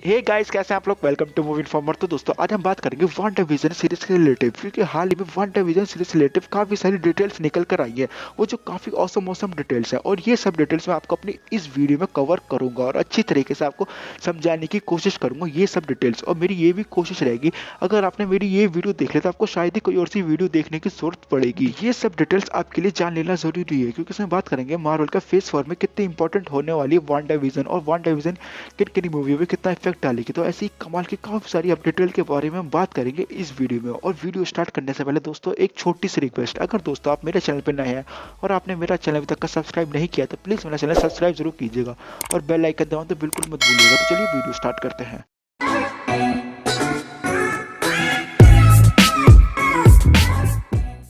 Hey guys, कैसे हैं आप लोग। Welcome to movie informer. तो दोस्तों आज हम बात करेंगे वांडाविजन सीरीज के रिलेटिव, क्योंकि हाल ही में वांडाविजन सीरीज रिलेटिव काफी सारी डिटेल्स निकल कर आई है, वो जो काफी औसम डिटेल्स है। और ये सब डिटेल्स मैं आपको अपनी इस वीडियो में कवर करूंगा और अच्छी तरीके से आपको समझाने की कोशिश करूंगा ये सब डिटेल्स। और मेरी ये भी कोशिश रहेगी, अगर आपने मेरी ये वीडियो देख लिया तो आपको शायद ही कोई और सी वीडियो देखने की जरूरत पड़ेगी। ये सब डिटेल्स आपके लिए जान लेना जरूरी है, क्योंकि इसमें बात करेंगे मार्वल का फेस 4 में कितनी इंपॉर्टेंट होने वाली है वांडाविजन, और वांडाविजन किन किन मूवी में कितना इफेक्ट डालेगी। तो ऐसी कमाल की काफी सारी डिटेल के बारे में हम बात करेंगे इस वीडियो में। और वीडियो स्टार्ट करने से पहले दोस्तों एक छोटी सी रिक्वेस्ट, अगर दोस्तों आप मेरे चैनल पर नए हैं और आपने मेरा चैनल अभी तक का सब्सक्राइब नहीं किया तो प्लीज मेरा चैनल सब्सक्राइब जरूर कीजिएगा और बेल आइकन दबाना तो बिल्कुल मत भूलिएगा। तो चलिए वीडियो स्टार्ट करते हैं।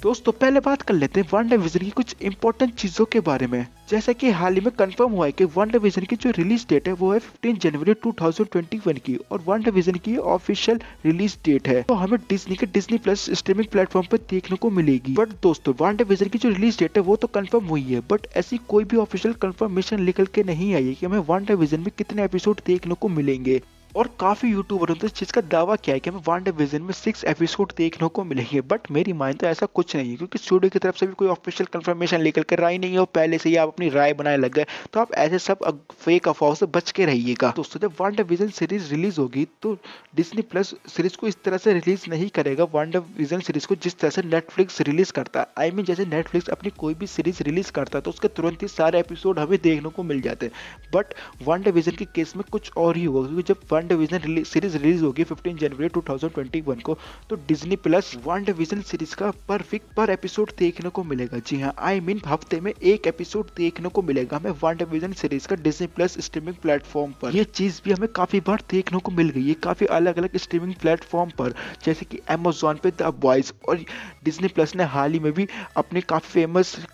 दोस्तों पहले बात कर लेते हैं वांडाविजन की कुछ इंपॉर्टेंट चीजों के बारे में। जैसा कि हाल ही में कंफर्म हुआ है कि वांडाविजन की जो रिलीज डेट है वो है 15 जनवरी 2021 की, और वांडाविजन की ऑफिशियल रिलीज डेट है तो हमें डिज्नी के डिज्नी प्लस स्ट्रीमिंग प्लेटफॉर्म पर देखने को मिलेगी। बट दोस्तों वांडाविजन की जो रिलीज डेट है वो तो कंफर्म हुई है, बट ऐसी कोई भी ऑफिशियल कंफर्मेशन निकल के नहीं आई है कि हमें वांडाविजन में कितने एपिसोड देखने को मिलेंगे। और काफी यूट्यूबरों ने तो इस चीज का दावा किया है कि हमें वांडाविजन में 6 एपिसोड देखने को मिलेंगे, बट मेरी माइंड तो ऐसा कुछ नहीं है, क्योंकि स्टूडियो की तरफ से भी कोई ऑफिशियल कंफर्मेशन लेकर कर आई नहीं है और पहले से ही आप अपनी राय बनाने लग गए। तो आप ऐसे सब फेक अफवाहों से बच के रहिएगा। दोस्तों जब वांडाविजन सीरीज रिलीज होगी तो डिज्नी प्लस सीरीज को इस तरह से रिलीज नहीं करेगा वांडाविजन सीरीज को जिस तरह से नेटफ्लिक्स रिलीज करता है। आई मीन जैसे नेटफ्लिक्स अपनी कोई भी सीरीज रिलीज करता है तो उसके तुरंत ही सारे एपिसोड हमें देखने को मिल जाते हैं, बट वांडाविजन के केस में कुछ और ही होगा, क्योंकि जब वांडाविजन सीरीज रिलीज होगी 15 जनवरी 2021 को तो डिज्नी प्लस वांडाविजन सीरीज का पर वीक पर एपिसोड देखने को मिलेगा। जी हाँ, आई मीन हफ्ते में एक एपिसोड देखने को मिलेगा हमें वांडाविजन सीरीज का डिज्नी प्लस स्ट्रीमिंग प्लेटफॉर्म पर। ये चीज भी हमें काफी बार देखने को मिल गई है काफी अलग अलग स्ट्रीमिंग प्लेटफॉर्म पर, जैसे कि अमेजोन पे द बॉयज, और डिज्नी प्लस ने हाल ही में भी अपने काफी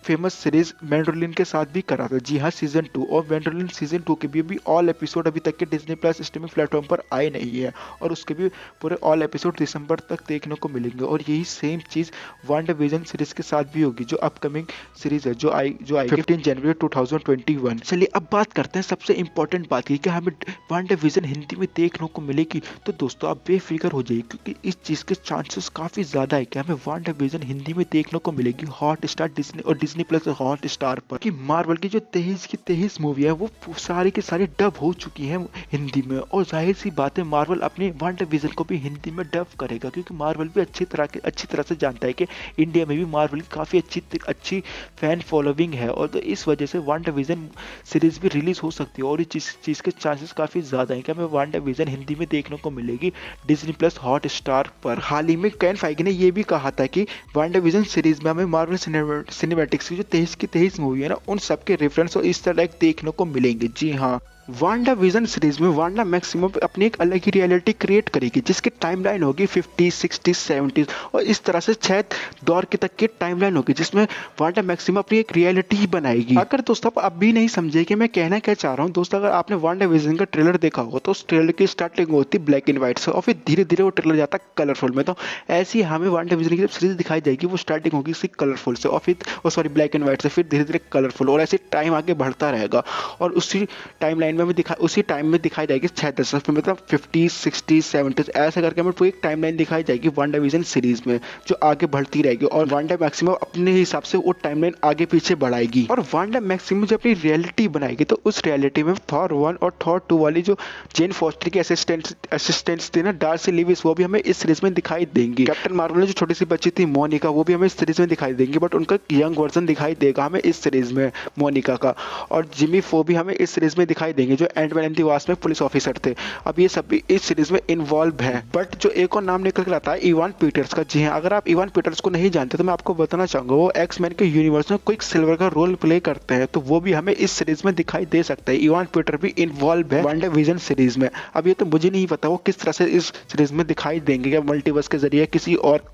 फेमस सीरीज मैंडोलिन के साथ भी करा था। जी हाँ, सीजन 2 और मैंडोलिन सीजन 2 के भी ऑल एपिसोड अभी तक के डिज्नी प्लस स्ट्रीमिंग प्लेटफॉर्म पर आए नहीं है, और उसके भी पूरे ऑल एपिसोड दिसंबर तक देखने को मिलेंगे। और यही सेम चीज वांडाविजन सीरीज के साथ भी होगी, जो अपकमिंग सीरीज है जो आई 15 जनवरी 2021। चलिए अब बात करते हैं सबसे इंपॉर्टेंट बात की कि हमें वांडाविजन हिंदी में देखने को मिलेगी। तो दोस्तों आप बेफिक्र हो जाइए, क्योंकि इस चीज के चांसेस काफी ज्यादा है कि हमें वांडाविजन हिंदी में देखने को मिलेगी हॉट स्टार डिज्नी और डिज्नी प्लस हॉट स्टार पर। कि मार्वल की जो 23 की 23 मूवी है वो सारी की सारी डब हो चुकी है हिंदी में, और जाहिर सी बात है मार्वल अपने वांडाविजन को भी हिंदी में डब करेगा, क्योंकि मार्वल भी अच्छी तरह से जानता है कि इंडिया में भी मार्वल की काफी अच्छी फैन फॉलोइंग है, और तो इस वजह से वांडाविजन सीरीज भी रिलीज हो सकती है। और इस चीज के चांसेस काफी ज्यादा है कि हमें वांडाविजन हिंदी में देखने को मिलेगी डिज्नी प्लस हॉट स्टार पर। हाल ही में केविन फाइगी ने यह भी कहा था कि वांडाविजन सीरीज में हमें मार्वल सिनेमैटिक्स की जो 23 की 23 मूवी है ना, उन सबके रेफरेंस और इस तरह देखने को मिलेंगे। जी हाँ, वांडाविजन सीरीज में वांडा मैक्सिमम अपनी एक अलग ही रियलिटी क्रिएट करेगी, जिसकी टाइमलाइन होगी 50, 60, 70 और इस तरह से 6 दौर के तक की टाइमलाइन होगी, जिसमें वांडा मैक्सिमम अपनी एक रियलिटी ही बनाएगी। अगर दोस्तों आप अब भी नहीं समझे कि मैं कहना क्या चाह रहा हूँ, दोस्तों अगर आपने वांडाविजन का ट्रेलर देखा होगा तो उस ट्रेलर की स्टार्टिंग होती ब्लैक एंड व्हाइट से, और फिर धीरे धीरे वो ट्रेलर जाता कलरफुल में। तो ऐसी हमें वांडाविजन की जब सीरीज दिखाई जाएगी वो स्टार्टिंग होगी इसकी कलरफुल से, और फिर ब्लैक एंड व्हाइट से, फिर धीरे धीरे कलरफुल, और ऐसे टाइम आगे बढ़ता रहेगा। और उसी टाइमलाइन में उसी टाइम में दिखाई जाएगी 6 दशक में, मतलब 50, 60, 70 ऐसा करके हमें पूरी टाइमलाइन दिखाई जाएगी वांडाविजन सीरीज में, जो आगे बढ़ती रहेगी। और वांडा मैक्सिमम अपने हिसाब से वो टाइमलाइन आगे पीछे बढ़ाएगी, और वांडा मैक्सिमम जब अपनी रियलिटी बनाएगी तो उस रियलिटी में थॉर 1 और थॉर 2 वाली जो जेन फॉस्टर की असिस्टेंट्स थी ना, डार्सी लिविस, वो भी हमें इस सीरीज में दिखाई देंगी। कैप्टन मार्वल में जो छोटी सी बच्ची थी मोनिका, वो भी हमें इस सीरीज में दिखाई देंगी, बट उनका यंग वर्जन दिखाई देगा हमें इस सीरीज में मोनिका का। और जिमी फो भी हमें इस सीरीज में दिखाई देंगे, जो एंटमैन एंड द वास्प में पुलिस ऑफिसर थे। अब ये सब भी इस सीरीज में इन्वॉल्व है। बट जो एक और नाम निकल कर आता है इवान पीटर्स का। जी हाँ, अगर आप इवान पीटर्स को नहीं जानते तो मैं आपको बताना चाहूंगा, वो एक्स-मैन के यूनिवर्स में क्विक सिल्वर का रोल प्ले करते हैं, तो वो भी हमें इस सीरीज में दिखाई दे सकता है। इवान पीटर भी इन्वॉल्व है वांडाविजन सीरीज में। अब ये तो मुझे नहीं पता वो किस तरह से इस सीरीज में दिखाई देंगे, क्या मल्टीवर्स के जरिए किसी और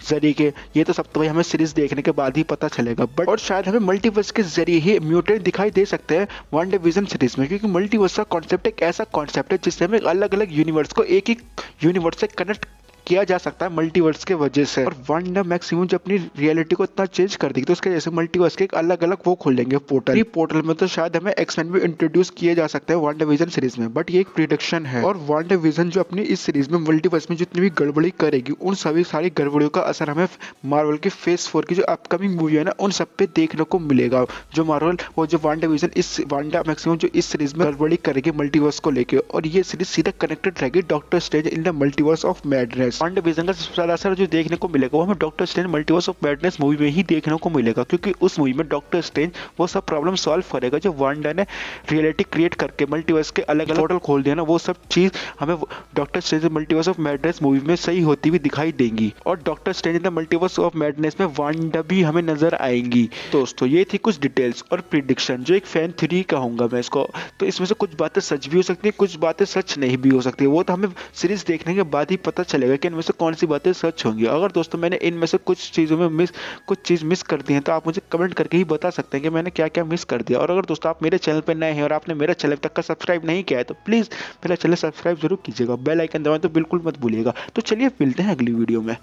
जरिए के, ये तो सब तो भाई हमें सीरीज देखने के बाद ही पता चलेगा। बट और शायद हमें मल्टीवर्स के जरिए ही म्यूटेंट दिखाई दे सकते हैं वांडाविजन सीरीज में, क्योंकि मल्टीवर्स का कॉन्सेप्ट एक ऐसा कॉन्सेप्ट है जिससे हमें अलग अलग यूनिवर्स को एक ही यूनिवर्स से कनेक्ट किया जा सकता है मल्टीवर्स के वजह से। और वांडा मैक्सिमम जो अपनी रियलिटी को इतना चेंज कर देगी तो उसके जैसे मल्टीवर्स के एक अलग अलग वो खोल देंगे पोर्टल। पोर्टल में तो शायद हमें एक्समैन भी इंट्रोड्यूस किए जा सकते हैं वांडा विजन सीरीज में, बट ये एक प्रिडिक्शन है। और वांडा विजन जो अपनी इस सीरीज में मल्टीवर्स में जितनी भी गड़बड़ी करेगी उन सभी सारी गड़बड़ियों का असर हमें मार्वल की फेज 4 की जो अपकमिंग मूवी है ना उन सब पे देखने को मिलेगा। जो मार्वल वो जो वांडा विजन इस वांडा मैक्सिमम जो इस सीरीज में गड़बड़ी करेगी मल्टीवर्स को लेके, और ये सीरीज सीधा कनेक्टेड रहेगी doctor strange in the multiverse of madness. Wanda vision का सबसे ज्यादा असर जो देखने को मिलेगा वो हमें doctor strange multiverse of madness movie में ही देखने को मिलेगा, क्योंकि उस मूवी में डॉक्टर स्ट्रेंज वो सब प्रॉब्लम सॉल्व करेगा जो वांडा ने रियलिटी क्रिएट करके मल्टीवर्स के अलग अलग पोर्टल खोल दिया ना, वो सब चीज हमें doctor strange multiverse of madness movie में सही होती हुई दिखाई देंगी। और doctor strange in the multiverse of madness में वांडा भी हमें नजर आएंगी। दोस्तों ये थी कुछ डिटेल्स और प्रिडिक्शन जो एक फैन थ्योरी कहूंगा मैं इसको। तो इसमें से कुछ बातें सच भी हो सकती है, कुछ बातें सच नहीं भी हो सकती है, वो तो हमें सीरीज देखने के बाद ही पता चलेगा कि इनमें से कौन सी बातें सच होंगी। अगर दोस्तों मैंने इनमें से कुछ चीजों में कुछ चीज मिस कर दी है तो आप मुझे कमेंट करके ही बता सकते हैं कि मैंने क्या क्या मिस कर दिया। और अगर दोस्तों आप मेरे चैनल पर नए हैं और आपने मेरा चैनल तक का सब्सक्राइब नहीं किया है तो प्लीज मेरा चैनल सब्सक्राइब जरूर कीजिएगा, बेल आइकन दबाएं तो बिल्कुल मत भूलिएगा। तो चलिए मिलते हैं अगली वीडियो में।